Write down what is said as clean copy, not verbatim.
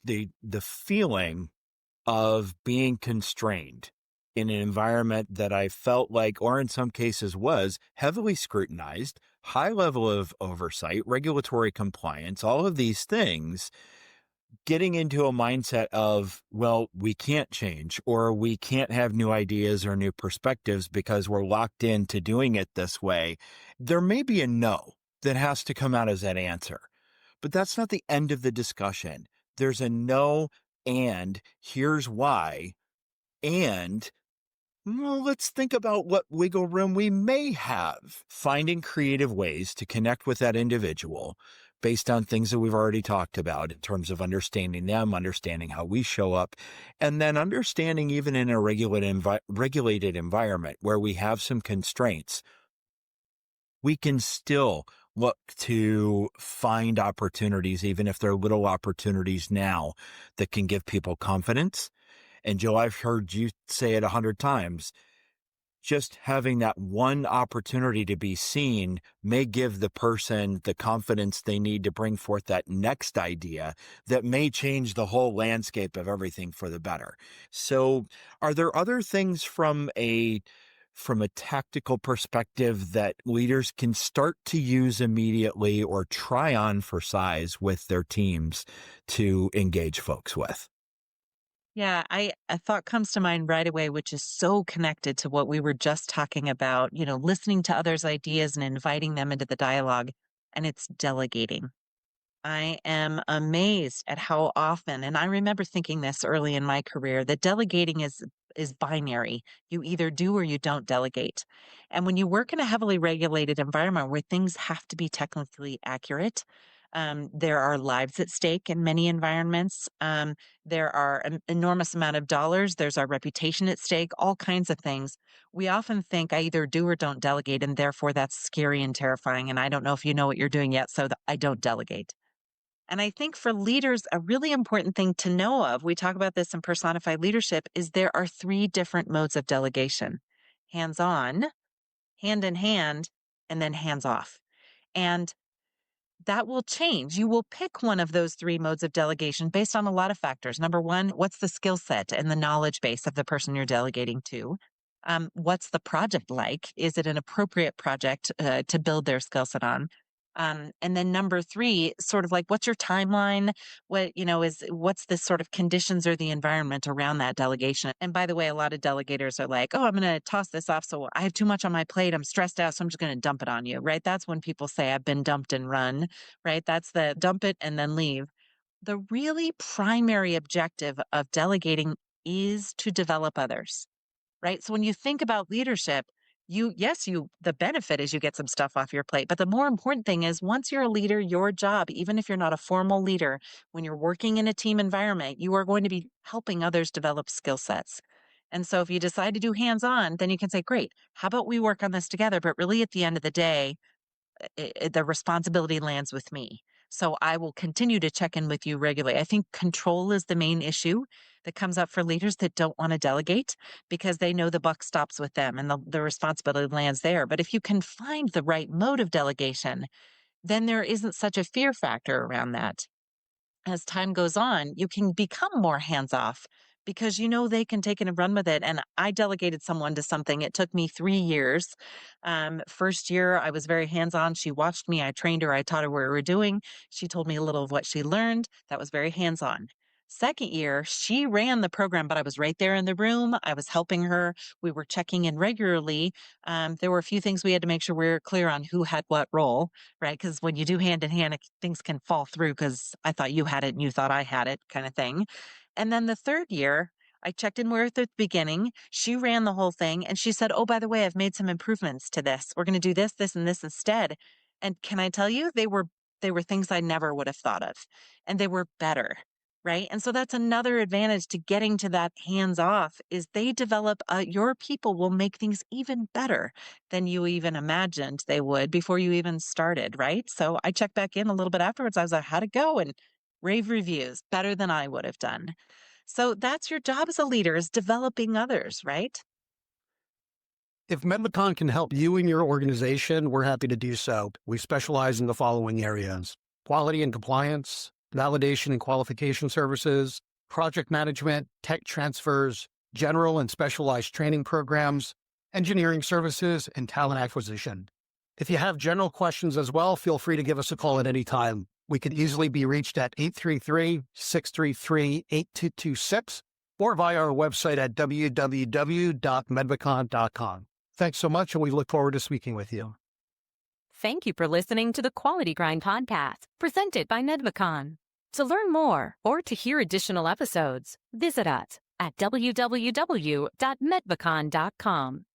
the feeling of being constrained in an environment that I felt like, or in some cases was, heavily scrutinized, high level of oversight, regulatory compliance, all of these things, getting into a mindset of, well, we can't change, or we can't have new ideas or new perspectives because we're locked into doing it this way. There may be a no that has to come out as that answer, but that's not the end of the discussion. There's a no, and here's why. And well, let's think about what wiggle room we may have. Finding creative ways to connect with that individual based on things that we've already talked about in terms of understanding them, understanding how we show up, and then understanding even in a regulated environment where we have some constraints, we can still look to find opportunities, even if they're little opportunities now, that can give people confidence. And Joe, I've heard you say it 100 times. Just having that one opportunity to be seen may give the person the confidence they need to bring forth that next idea that may change the whole landscape of everything for the better. So are there other things from a tactical perspective that leaders can start to use immediately or try on for size with their teams to engage folks with? Yeah, a thought comes to mind right away, which is so connected to what we were just talking about, listening to others' ideas and inviting them into the dialogue, and it's delegating. I am amazed at how often, and I remember thinking this early in my career, that delegating is binary. You either do or you don't delegate. And when you work in a heavily regulated environment where things have to be technically accurate, there are lives at stake in many environments. There are an enormous amount of dollars. There's our reputation at stake, all kinds of things. We often think I either do or don't delegate, and therefore that's scary and terrifying. And I don't know if you know what you're doing yet, so I don't delegate. And I think for leaders, a really important thing to know of, we talk about this in personified leadership, is there are three different modes of delegation: hands on, hand in hand, and then hands off. And that will change. You will pick one of those three modes of delegation based on a lot of factors. Number one, what's the skill set and the knowledge base of the person you're delegating to? What's the project like? Is it an appropriate project to build their skill set on? And then number three, sort of like, what's your timeline? What's the sort of conditions or the environment around that delegation? And by the way, a lot of delegators are like, oh, I'm going to toss this off. So I have too much on my plate. I'm stressed out. So I'm just going to dump it on you, right? That's when people say I've been dumped and run, right? That's the dump it and then leave. The really primary objective of delegating is to develop others, right? So when you think about leadership, the benefit is you get some stuff off your plate. But the more important thing is once you're a leader, your job, even if you're not a formal leader, when you're working in a team environment, you are going to be helping others develop skill sets. And so if you decide to do hands on, then you can say, great, how about we work on this together? But really at the end of the day, the responsibility lands with me. So I will continue to check in with you regularly. I think control is the main issue that comes up for leaders that don't want to delegate because they know the buck stops with them and the responsibility lands there. But if you can find the right mode of delegation, then there isn't such a fear factor around that. As time goes on, you can become more hands off because you know they can take it and run with it. And I delegated someone to something. It took me 3 years. First year, I was very hands on. She watched me. I trained her. I taught her what we were doing. She told me a little of what she learned. That was very hands on. Second year, she ran the program, but I was right there in the room. I was helping her. We were checking in regularly. There were a few things we had to make sure we were clear on who had what role, right? Because when you do hand in hand, things can fall through because I thought you had it and you thought I had it, kind of thing. And then the third year, I checked in with her at the beginning. She ran the whole thing and she said, oh, by the way, I've made some improvements to this. We're going to do this, this, and this instead. And can I tell you, they were things I never would have thought of. And they were better. Right. And so that's another advantage to getting to that hands off is they develop, your people will make things even better than you even imagined they would before you even started. Right. So I checked back in a little bit afterwards. I was like, how'd it go? And rave reviews, better than I would have done. So that's your job as a leader is developing others, right? If Medlicon can help you and your organization, we're happy to do so. We specialize in the following areas: quality and compliance, validation and qualification services, project management, tech transfers, general and specialized training programs, engineering services, and talent acquisition. If you have general questions as well, feel free to give us a call at any time. We can easily be reached at 833-633-8226 or via our website at www.medvacon.com. Thanks so much, and we look forward to speaking with you. Thank you for listening to the Quality Grind podcast, presented by Medvacon. To learn more or to hear additional episodes, visit us at www.medvacon.com.